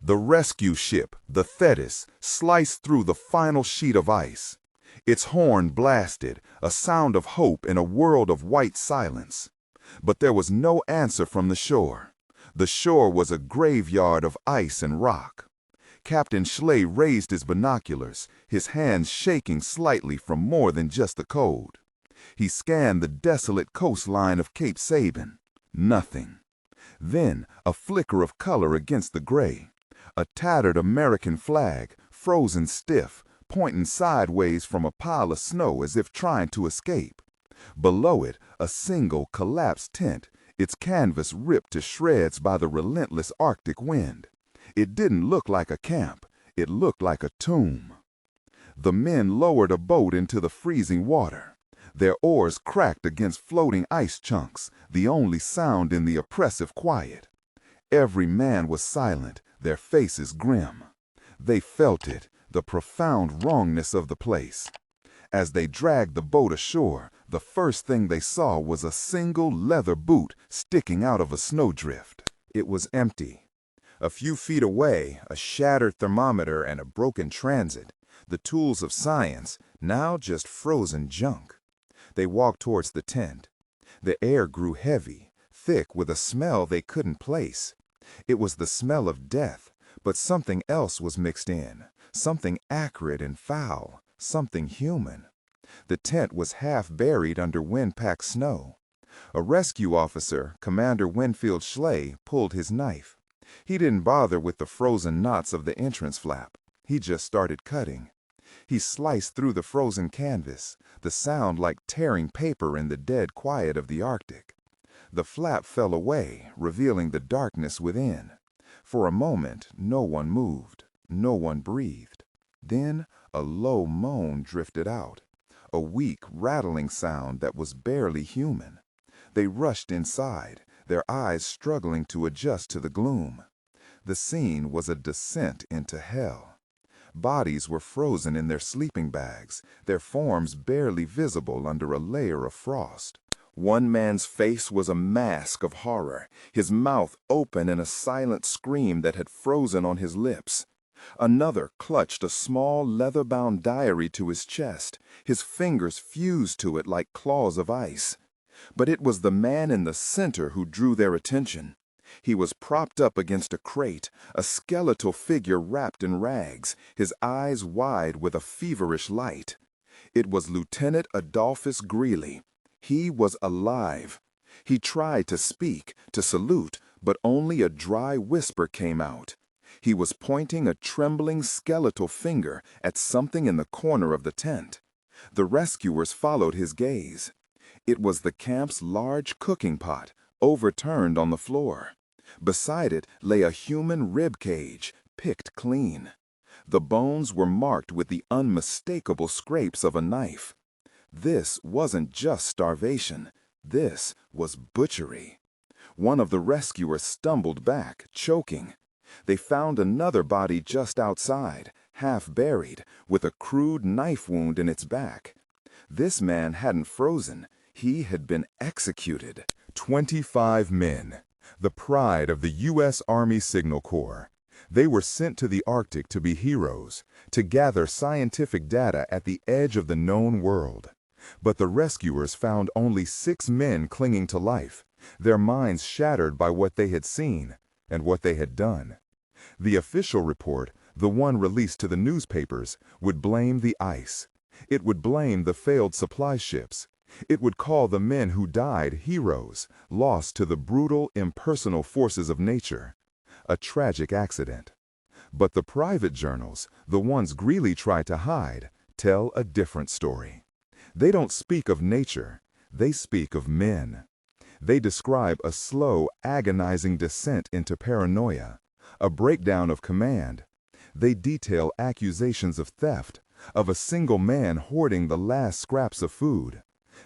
The rescue ship, the Thetis, sliced through the final sheet of ice. Its horn blasted, a sound of hope in a world of white silence. But there was no answer from the shore. The shore was a graveyard of ice and rock. Captain Schley raised his binoculars, his hands shaking slightly from more than just the cold. He scanned the desolate coastline of Cape Sabin. Nothing. Then a flicker of color against the gray. A tattered American flag, frozen stiff, pointing sideways from a pile of snow as if trying to escape. Below it, a single collapsed tent, its canvas ripped to shreds by the relentless Arctic wind. It didn't look like a camp. It looked like a tomb. The men lowered a boat into the freezing water. Their oars cracked against floating ice chunks, the only sound in the oppressive quiet. Every man was silent, their faces grim. They felt it, the profound wrongness of the place. As they dragged the boat ashore, the first thing they saw was a single leather boot sticking out of a snowdrift. It was empty. A few feet away, a shattered thermometer and a broken transit, the tools of science, now just frozen junk. They walked towards the tent. The air grew heavy, thick with a smell they couldn't place. It was the smell of death, but something else was mixed in, something acrid and foul, something human. The tent was half buried under wind-packed snow. A rescue officer, Commander Winfield Schley, pulled his knife. He didn't bother with the frozen knots of the entrance flap. He just started cutting. He sliced through the frozen canvas, the sound like tearing paper in the dead quiet of the Arctic. The flap fell away, revealing the darkness within. For a moment, no one moved, no one breathed. Then a low moan drifted out, a weak, rattling sound that was barely human. They rushed inside, their eyes struggling to adjust to the gloom. The scene was a descent into hell. Bodies were frozen in their sleeping bags, their forms barely visible under a layer of frost. One man's face was a mask of horror, his mouth open in a silent scream that had frozen on his lips. Another clutched a small leather-bound diary to his chest, his fingers fused to it like claws of ice. But it was the man in the center who drew their attention. He was propped up against a crate, a skeletal figure wrapped in rags, his eyes wide with a feverish light. It was Lieutenant Adolphus Greely. He was alive. He tried to speak, to salute, but only a dry whisper came out. He was pointing a trembling skeletal finger at something in the corner of the tent. The rescuers followed his gaze. It was the camp's large cooking pot, overturned on the floor. Beside it lay a human rib cage, picked clean. The bones were marked with the unmistakable scrapes of a knife. This wasn't just starvation. This was butchery. One of the rescuers stumbled back, choking. They found another body just outside, half buried, with a crude knife wound in its back. This man hadn't frozen. He had been executed. 25 men, the pride of the U.S. Army Signal Corps. They were sent to the Arctic to be heroes, to gather scientific data at the edge of the known world. But the rescuers found only 6 men clinging to life, their minds shattered by what they had seen and what they had done. The official report, the one released to the newspapers, would blame the ice. It would blame the failed supply ships. It would call the men who died heroes, lost to the brutal, impersonal forces of nature. A tragic accident. But the private journals, the ones Greely tried to hide, tell a different story. They don't speak of nature, they speak of men. They describe a slow, agonizing descent into paranoia, a breakdown of command. They detail accusations of theft, of a single man hoarding the last scraps of food.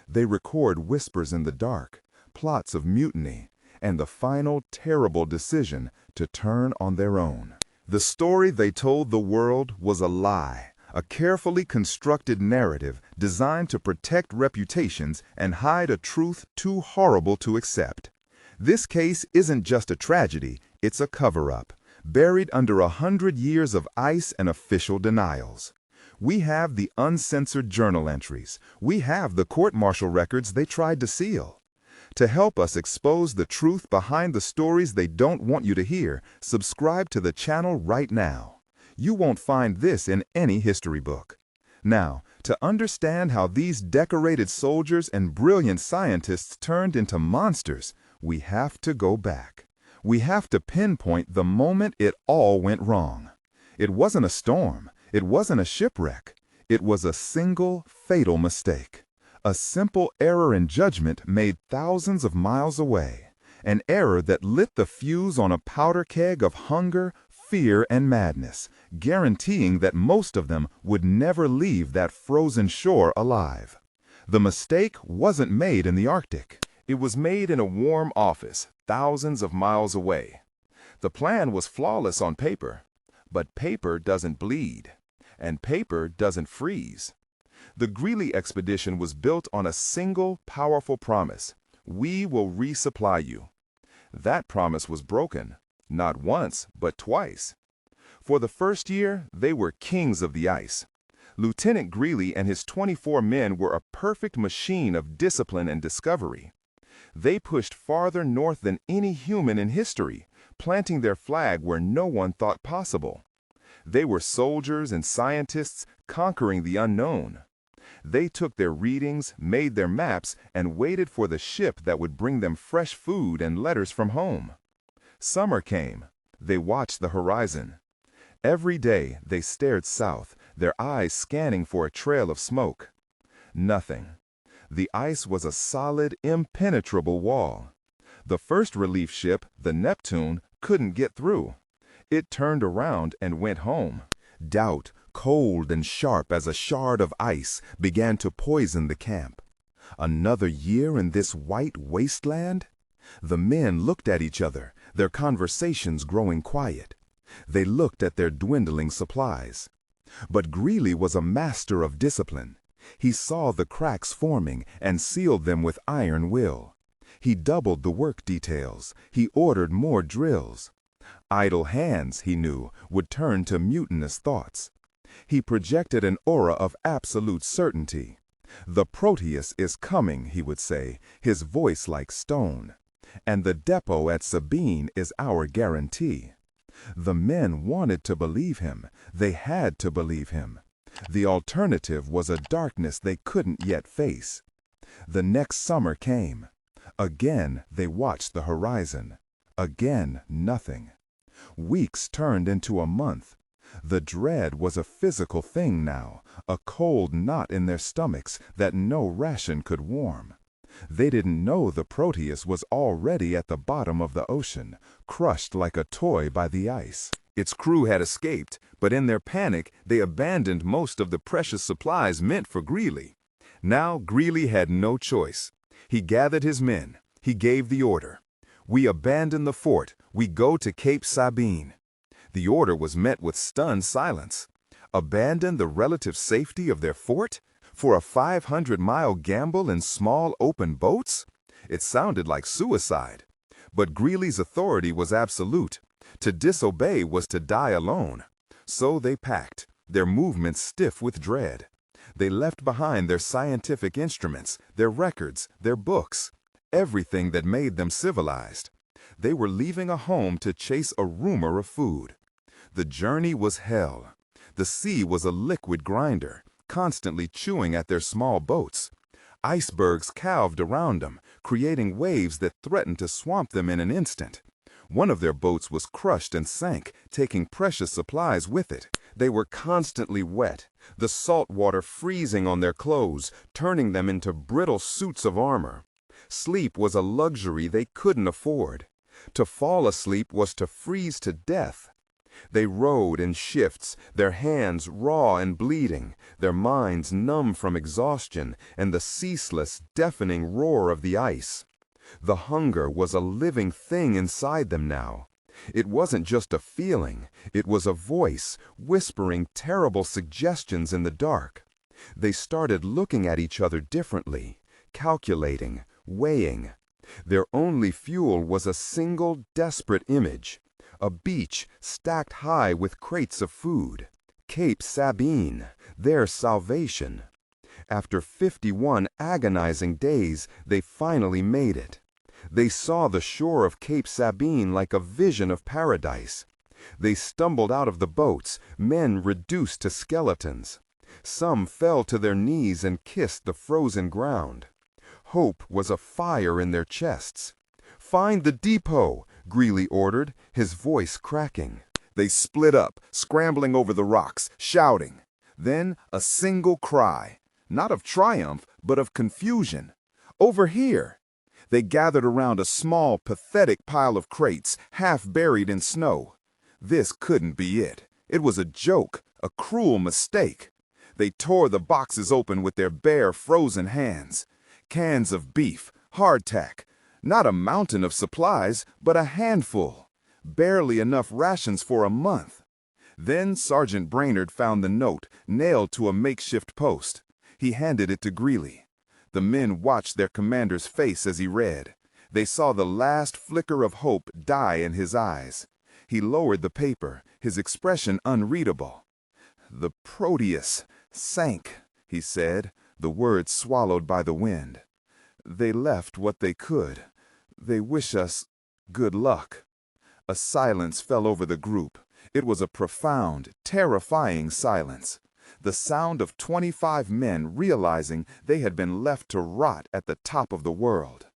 They record whispers in the dark, plots of mutiny, and the final terrible decision to turn on their own. The story they told the world was a lie, a carefully constructed narrative designed to protect reputations and hide a truth too horrible to accept. This case isn't just a tragedy, it's a cover-up, buried under 100 years of ice and official denials. We have the uncensored journal entries. We have the court-martial records they tried to seal. To help us expose the truth behind the stories they don't want you to hear, subscribe to the channel right now. You won't find this in any history book. Now, to understand how these decorated soldiers and brilliant scientists turned into monsters, we have to go back. We have to pinpoint the moment it all went wrong. It wasn't a storm. It wasn't a shipwreck. It was a single, fatal mistake. A simple error in judgment made thousands of miles away. An error that lit the fuse on a powder keg of hunger, fear, and madness, guaranteeing that most of them would never leave that frozen shore alive. The mistake wasn't made in the Arctic. It was made in a warm office, thousands of miles away. The plan was flawless on paper, but paper doesn't bleed, and paper doesn't freeze. The Greely expedition was built on a single, powerful promise: we will resupply you. That promise was broken, not once, but twice. For the first year, they were kings of the ice. Lieutenant Greely and his 24 men were a perfect machine of discipline and discovery. They pushed farther north than any human in history, planting their flag where no one thought possible. They were soldiers and scientists conquering the unknown. They took their readings, made their maps, and waited for the ship that would bring them fresh food and letters from home. Summer came. They watched the horizon. Every day they stared south, their eyes scanning for a trail of smoke. Nothing. The ice was a solid, impenetrable wall. The first relief ship, the Neptune, couldn't get through. It turned around and went home. Doubt, cold and sharp as a shard of ice, began to poison the camp. Another year in this white wasteland? The men looked at each other, their conversations growing quiet. They looked at their dwindling supplies. But Greely was a master of discipline. He saw the cracks forming and sealed them with iron will. He doubled the work details. He ordered more drills. Idle hands, he knew, would turn to mutinous thoughts. He projected an aura of absolute certainty. "The Proteus is coming," he would say, his voice like stone. "And the depot at Sabine is our guarantee." The men wanted to believe him. They had to believe him. The alternative was a darkness they couldn't yet face. The next summer came. Again they watched the horizon. Again nothing. Weeks turned into a month. The dread was a physical thing now, a cold knot in their stomachs that no ration could warm. They didn't know the Proteus was already at the bottom of the ocean, crushed like a toy by the ice. Its crew had escaped, but in their panic, they abandoned most of the precious supplies meant for Greely. Now Greely had no choice. He gathered his men. He gave the order: "We abandon the fort. We go to Cape Sabine." The order was met with stunned silence. Abandon the relative safety of their fort? For a 500-mile gamble in small open boats? It sounded like suicide. But Greely's authority was absolute. To disobey was to die alone. So they packed, their movements stiff with dread. They left behind their scientific instruments, their records, their books, everything that made them civilized. They were leaving a home to chase a rumor of food. The journey was hell. The sea was a liquid grinder, constantly chewing at their small boats. Icebergs calved around them, creating waves that threatened to swamp them in an instant. One of their boats was crushed and sank, taking precious supplies with it. They were constantly wet, the salt water freezing on their clothes, turning them into brittle suits of armor. Sleep was a luxury they couldn't afford. To fall asleep was to freeze to death. They rowed in shifts, their hands raw and bleeding, their minds numb from exhaustion and the ceaseless, deafening roar of the ice. The hunger was a living thing inside them now. It wasn't just a feeling, it was a voice, whispering terrible suggestions in the dark. They started looking at each other differently, calculating, weighing. Their only fuel was a single, desperate image. A beach stacked high with crates of food. Cape Sabine, their salvation. After 51 agonizing days, they finally made it. They saw the shore of Cape Sabine like a vision of paradise. They stumbled out of the boats, men reduced to skeletons. Some fell to their knees and kissed the frozen ground. Hope was a fire in their chests. "Find the depot," Greely ordered, his voice cracking. They split up, scrambling over the rocks, shouting. Then a single cry, not of triumph, but of confusion. "Over here!" They gathered around a small, pathetic pile of crates, half buried in snow. This couldn't be it. It was a joke, a cruel mistake. They tore the boxes open with their bare, frozen hands. Cans of beef, hardtack. Not a mountain of supplies, but a handful. Barely enough rations for a month. Then Sergeant Brainerd found the note, nailed to a makeshift post. He handed it to Greely. The men watched their commander's face as he read. They saw the last flicker of hope die in his eyes. He lowered the paper, his expression unreadable. "The Proteus sank," he said, the words swallowed by the wind. "They left what they could. They wish us good luck." A silence fell over the group. It was a profound, terrifying silence. The sound of 25 men realizing they had been left to rot at the top of the world.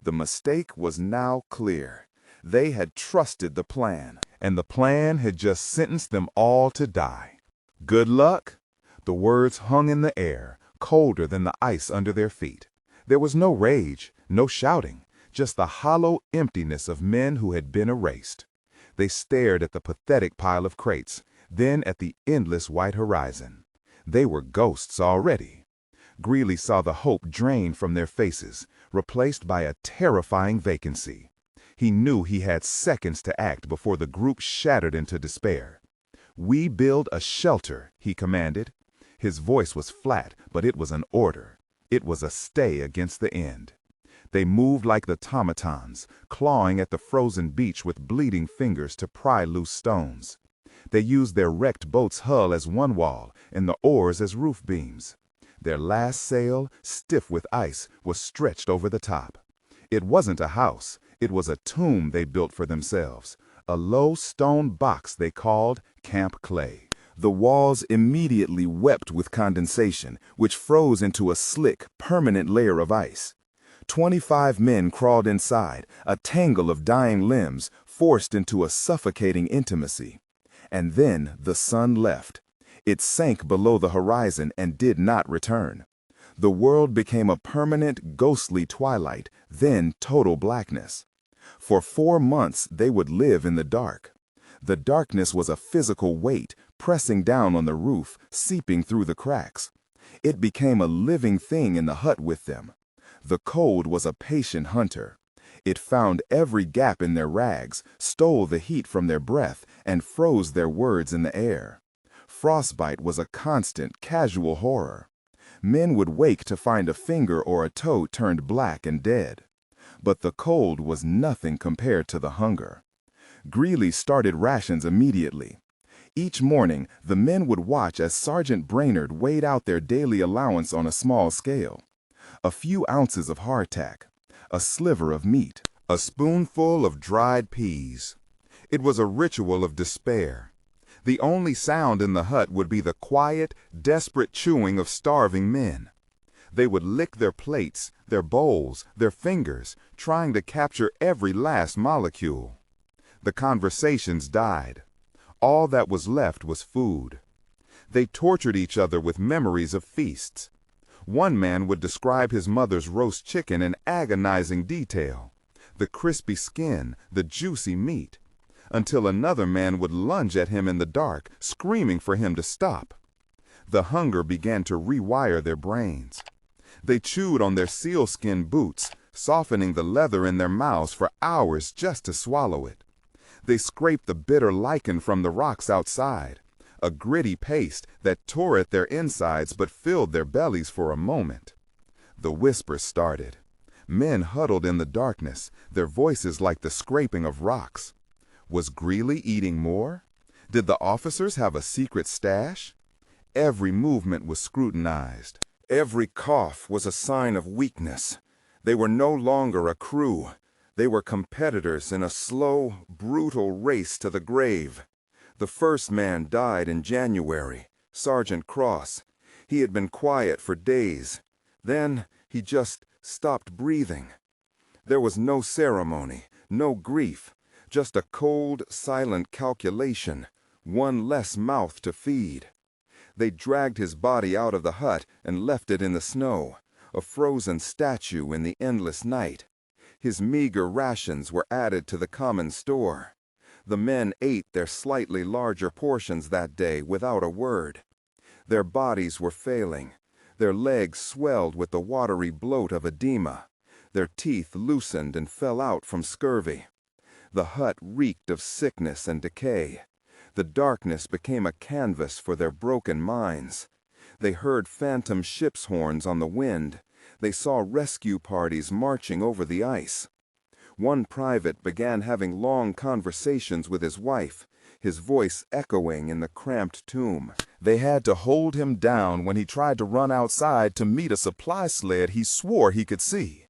The mistake was now clear. They had trusted the plan, and the plan had just sentenced them all to die. "Good luck?" The words hung in the air, colder than the ice under their feet. There was no rage, no shouting, just the hollow emptiness of men who had been erased. They stared at the pathetic pile of crates, then at the endless white horizon. They were ghosts already. Greely saw the hope drain from their faces, replaced by a terrifying vacancy. He knew he had seconds to act before the group shattered into despair. "We build a shelter," he commanded. His voice was flat, but it was an order. It was a stay against the end. They moved like automatons, clawing at the frozen beach with bleeding fingers to pry loose stones. They used their wrecked boat's hull as one wall and the oars as roof beams. Their last sail, stiff with ice, was stretched over the top. It wasn't a house. It was a tomb they built for themselves, a low stone box they called Camp Clay. The walls immediately wept with condensation, which froze into a slick, permanent layer of ice. 25 men crawled inside, a tangle of dying limbs, forced into a suffocating intimacy. And then the sun left. It sank below the horizon and did not return. The world became a permanent, ghostly twilight, then total blackness. For 4 months they would live in the dark. The darkness was a physical weight, pressing down on the roof, seeping through the cracks. It became a living thing in the hut with them. The cold was a patient hunter. It found every gap in their rags, stole the heat from their breath, and froze their words in the air. Frostbite was a constant, casual horror. Men would wake to find a finger or a toe turned black and dead. But the cold was nothing compared to the hunger. Greely started rations immediately. Each morning, the men would watch as Sergeant Brainerd weighed out their daily allowance on a small scale. A few ounces of hardtack, a sliver of meat, a spoonful of dried peas. It was a ritual of despair. The only sound in the hut would be the quiet, desperate chewing of starving men. They would lick their plates, their bowls, their fingers, trying to capture every last molecule. The conversations died. All that was left was food. They tortured each other with memories of feasts. One man would describe his mother's roast chicken in agonizing detail, the crispy skin, the juicy meat, until another man would lunge at him in the dark, screaming for him to stop. The hunger began to rewire their brains. They chewed on their sealskin boots, softening the leather in their mouths for hours just to swallow it. They scraped the bitter lichen from the rocks outside, a gritty paste that tore at their insides but filled their bellies for a moment. The whispers started. Men huddled in the darkness, their voices like the scraping of rocks. Was Greely eating more? Did the officers have a secret stash? Every movement was scrutinized. Every cough was a sign of weakness. They were no longer a crew. They were competitors in a slow, brutal race to the grave. The first man died in January, Sergeant Cross. He had been quiet for days. Then he just stopped breathing. There was no ceremony, no grief, just a cold, silent calculation, one less mouth to feed. They dragged his body out of the hut and left it in the snow, a frozen statue in the endless night. His meager rations were added to the common store. The men ate their slightly larger portions that day without a word. Their bodies were failing. Their legs swelled with the watery bloat of edema. Their teeth loosened and fell out from scurvy. The hut reeked of sickness and decay. The darkness became a canvas for their broken minds. They heard phantom ship's horns on the wind. They saw rescue parties marching over the ice. One private began having long conversations with his wife, his voice echoing in the cramped tomb. They had to hold him down when he tried to run outside to meet a supply sled he swore he could see.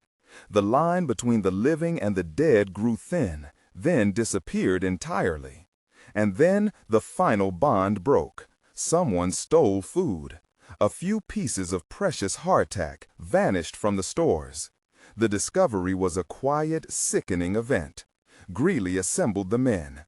The line between the living and the dead grew thin, then disappeared entirely. And then the final bond broke. Someone stole food. A few pieces of precious hardtack vanished from the stores. The discovery was a quiet, sickening event. Greely assembled the men.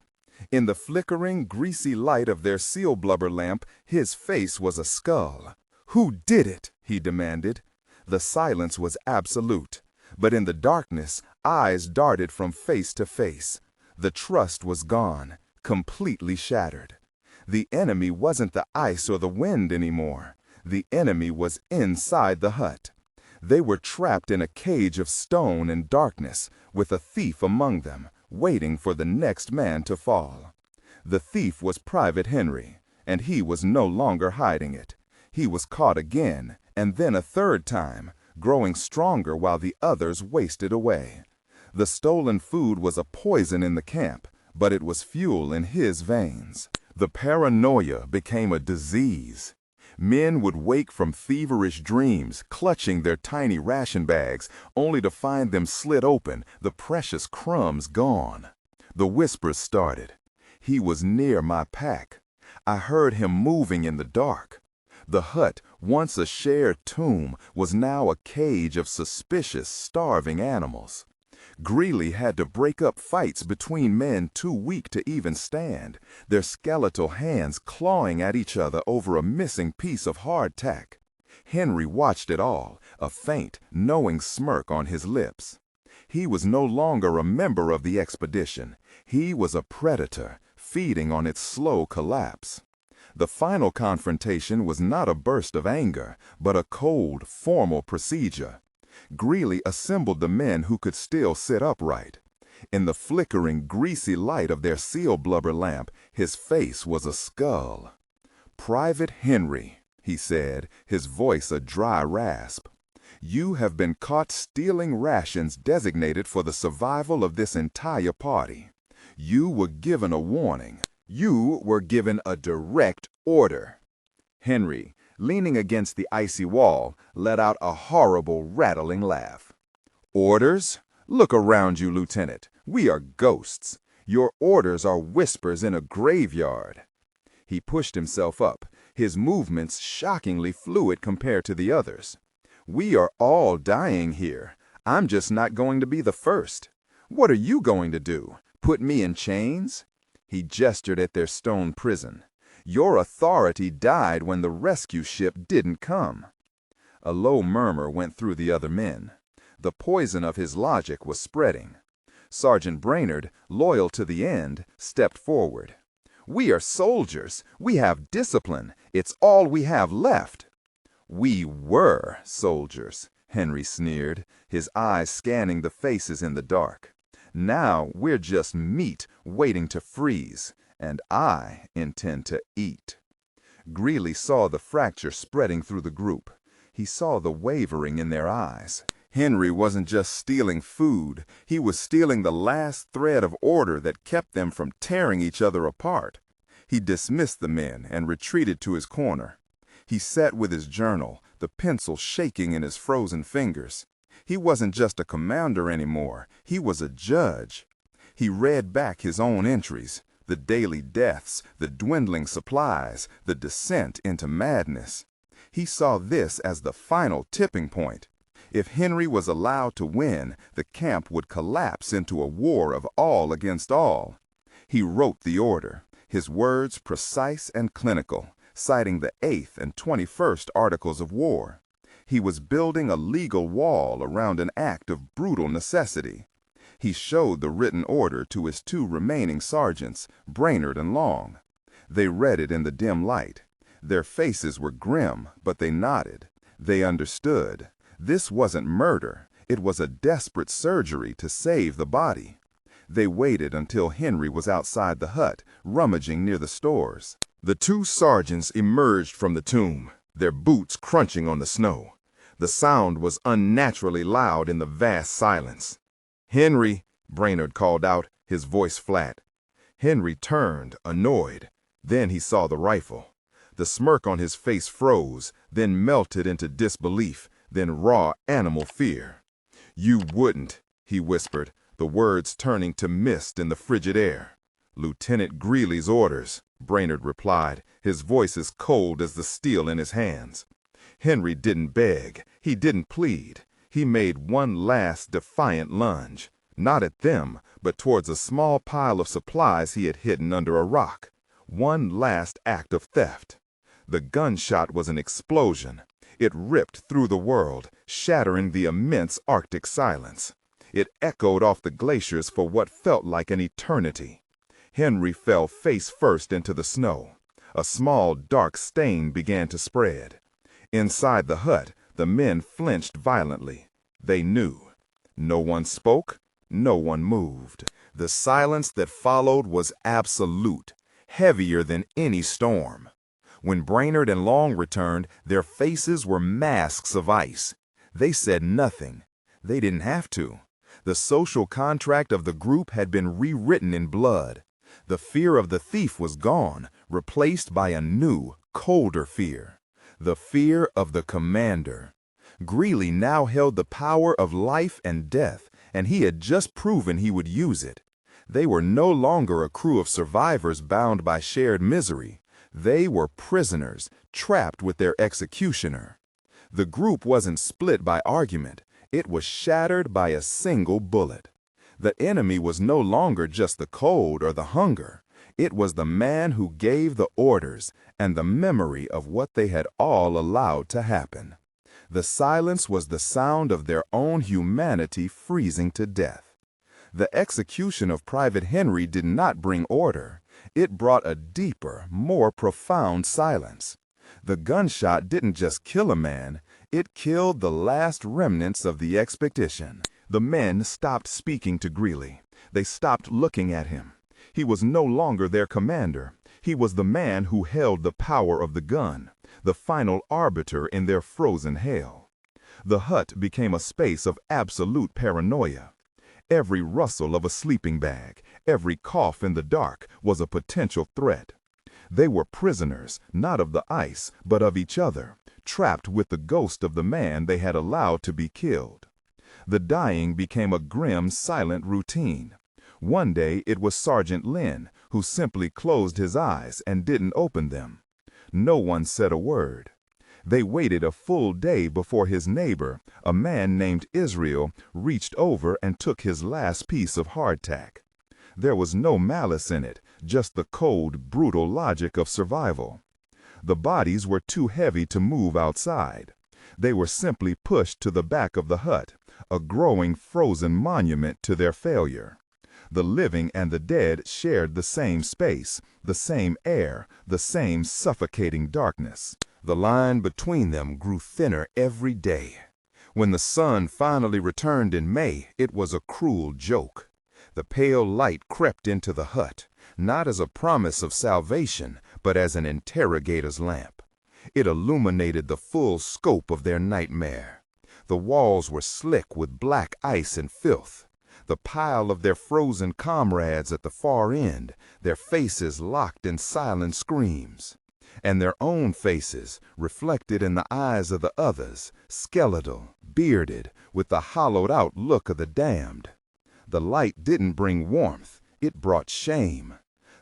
In the flickering, greasy light of their seal blubber lamp, his face was a skull. "Who did it?" he demanded. The silence was absolute. But in the darkness, eyes darted from face to face. The trust was gone, completely shattered. The enemy wasn't the ice or the wind anymore. The enemy was inside the hut. They were trapped in a cage of stone and darkness, with a thief among them, waiting for the next man to fall. The thief was Private Henry, and he was no longer hiding it. He was caught again, and then a third time, growing stronger while the others wasted away. The stolen food was a poison in the camp, but it was fuel in his veins. The paranoia became a disease. Men would wake from feverish dreams, clutching their tiny ration bags, only to find them slit open, the precious crumbs gone. The whispers started. He was near my pack. I heard him moving in the dark. The hut, once a shared tomb, was now a cage of suspicious, starving animals. Greely had to break up fights between men too weak to even stand, their skeletal hands clawing at each other over a missing piece of hardtack. Henry watched it all, a faint, knowing smirk on his lips. He was no longer a member of the expedition. He was a predator, feeding on its slow collapse. The final confrontation was not a burst of anger, but a cold, formal procedure. Greely assembled the men who could still sit upright. In the flickering, greasy light of their seal blubber lamp, his face was a skull. "Private Henry," he said, his voice a dry rasp, "you have been caught stealing rations designated for the survival of this entire party. You were given a warning. You were given a direct order." Henry, leaning against the icy wall, let out a horrible, rattling laugh. "Orders? Look around you, Lieutenant. We are ghosts. Your orders are whispers in a graveyard." He pushed himself up, his movements shockingly fluid compared to the others. "We are all dying here. I'm just not going to be the first. What are you going to do? Put me in chains?" He gestured at their stone prison. "Your authority died when the rescue ship didn't come." A low murmur went through the other men. The poison of his logic was spreading. Sergeant Brainerd, loyal to the end, stepped forward. "We are soldiers. We have discipline. It's all we have left." "We were soldiers," Henry sneered, his eyes scanning the faces in the dark. "Now we're just meat waiting to freeze, and I intend to eat." Greely saw the fracture spreading through the group. He saw the wavering in their eyes. Henry wasn't just stealing food, he was stealing the last thread of order that kept them from tearing each other apart. He dismissed the men and retreated to his corner. He sat with his journal, the pencil shaking in his frozen fingers. He wasn't just a commander anymore, he was a judge. He read back his own entries, the daily deaths, the dwindling supplies, the descent into madness. He saw this as the final tipping point. If Henry was allowed to win, the camp would collapse into a war of all against all. He wrote the order, his words precise and clinical, citing the 8th and 21st Articles of War. He was building a legal wall around an act of brutal necessity. He showed the written order to his 2 remaining sergeants, Brainerd and Long. They read it in the dim light. Their faces were grim, but they nodded. They understood. This wasn't murder. It was a desperate surgery to save the body. They waited until Henry was outside the hut, rummaging near the stores. The 2 sergeants emerged from the tomb, their boots crunching on the snow. The sound was unnaturally loud in the vast silence. "Henry," Brainerd called out, his voice flat. Henry turned, annoyed. Then he saw the rifle. The smirk on his face froze, then melted into disbelief, then raw animal fear. "You wouldn't," he whispered, the words turning to mist in the frigid air. "Lieutenant Greely's orders," Brainerd replied, his voice as cold as the steel in his hands. Henry didn't beg. He didn't plead. He made one last defiant lunge, not at them, but towards a small pile of supplies he had hidden under a rock. One last act of theft. The gunshot was an explosion. It ripped through the world, shattering the immense Arctic silence. It echoed off the glaciers for what felt like an eternity. Henry fell face first into the snow. A small, dark stain began to spread. Inside the hut, the men flinched violently. They knew. No one spoke. No one moved. The silence that followed was absolute, heavier than any storm. When Brainerd and Long returned, their faces were masks of ice. They said nothing. They didn't have to. The social contract of the group had been rewritten in blood. The fear of the thief was gone, replaced by a new, colder fear. The fear of the commander. Greely now held the power of life and death, and he had just proven he would use it. They were no longer a crew of survivors bound by shared misery. They were prisoners, trapped with their executioner. The group wasn't split by argument. It was shattered by a single bullet. The enemy was no longer just the cold or the hunger. It was the man who gave the orders and the memory of what they had all allowed to happen. The silence was the sound of their own humanity freezing to death. The execution of Private Henry did not bring order. It brought a deeper, more profound silence. The gunshot didn't just kill a man, it killed the last remnants of the expedition. The men stopped speaking to Greely. They stopped looking at him. He was no longer their commander. He was the man who held the power of the gun, the final arbiter in their frozen hell. The hut became a space of absolute paranoia. Every rustle of a sleeping bag, every cough in the dark was a potential threat. They were prisoners, not of the ice, but of each other, trapped with the ghost of the man they had allowed to be killed. The dying became a grim, silent routine. One day it was Sergeant Lynn, who simply closed his eyes and didn't open them. No one said a word. They waited a full day before his neighbor, a man named Israel, reached over and took his last piece of hardtack. There was no malice in it, just the cold, brutal logic of survival. The bodies were too heavy to move outside. They were simply pushed to the back of the hut, a growing frozen monument to their failure. The living and the dead shared the same space, the same air, the same suffocating darkness. The line between them grew thinner every day. When the sun finally returned in May, it was a cruel joke. The pale light crept into the hut, not as a promise of salvation, but as an interrogator's lamp. It illuminated the full scope of their nightmare. The walls were slick with black ice and filth. The pile of their frozen comrades at the far end, their faces locked in silent screams. And their own faces, reflected in the eyes of the others, skeletal, bearded, with the hollowed-out look of the damned. The light didn't bring warmth, it brought shame.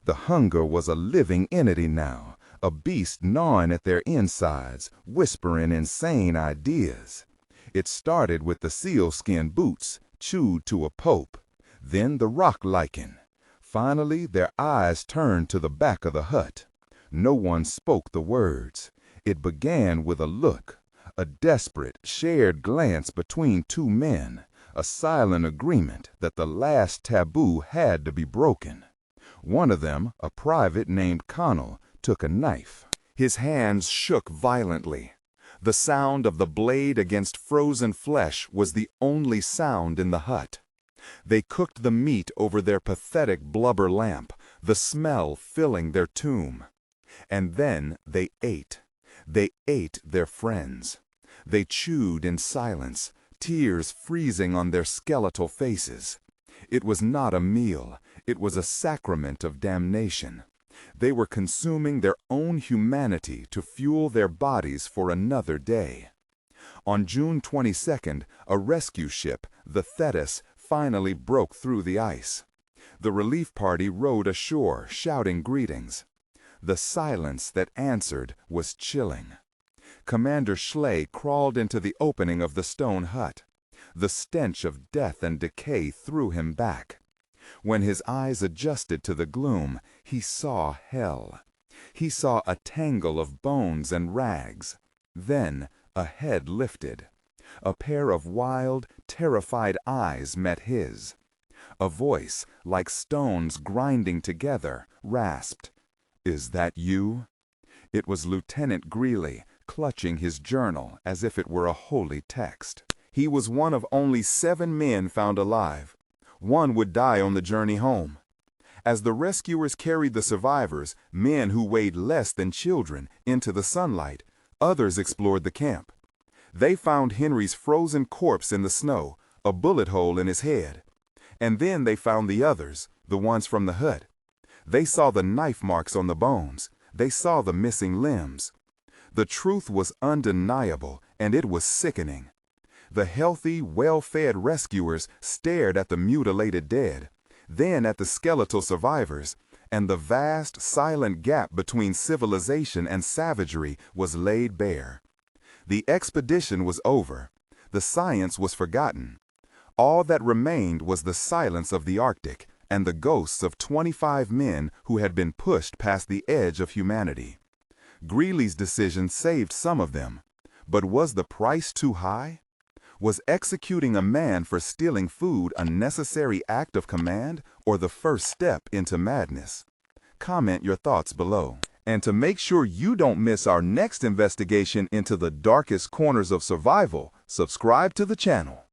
The hunger was a living entity now, a beast gnawing at their insides, whispering insane ideas. It started with the sealskin boots, chewed to a pulp, then the rock lichen. Finally, their eyes turned to the back of the hut. No one spoke the words. It began with a look, a desperate, shared glance between two men, a silent agreement that the last taboo had to be broken. One of them, a private named Connell, took a knife. His hands shook violently. The sound of the blade against frozen flesh was the only sound in the hut. They cooked the meat over their pathetic blubber lamp, the smell filling their tomb. And then they ate. They ate their friends. They chewed in silence, tears freezing on their skeletal faces. It was not a meal, it was a sacrament of damnation. They were consuming their own humanity to fuel their bodies for another day. On June 22nd, a rescue ship, the Thetis, finally broke through the ice. The relief party rowed ashore, shouting greetings. The silence that answered was chilling. Commander Schley crawled into the opening of the stone hut. The stench of death and decay threw him back. When his eyes adjusted to the gloom, he saw hell. He saw a tangle of bones and rags. Then a head lifted. A pair of wild, terrified eyes met his. A voice, like stones grinding together, rasped, "Is that you?" It was Lieutenant Greely, clutching his journal as if it were a holy text. He was one of only 7 men found alive. One would die on the journey home. As the rescuers carried the survivors, men who weighed less than children, into the sunlight, others explored the camp. They found Henry's frozen corpse in the snow, a bullet hole in his head. And then they found the others, the ones from the hut. They saw the knife marks on the bones. They saw the missing limbs. The truth was undeniable, and it was sickening. The healthy, well-fed rescuers stared at the mutilated dead, then at the skeletal survivors, and the vast, silent gap between civilization and savagery was laid bare. The expedition was over. The science was forgotten. All that remained was the silence of the Arctic and the ghosts of 25 men who had been pushed past the edge of humanity. Greely's decision saved some of them, but was the price too high? Was executing a man for stealing food a necessary act of command or the first step into madness? Comment your thoughts below. And to make sure you don't miss our next investigation into the darkest corners of survival, subscribe to the channel.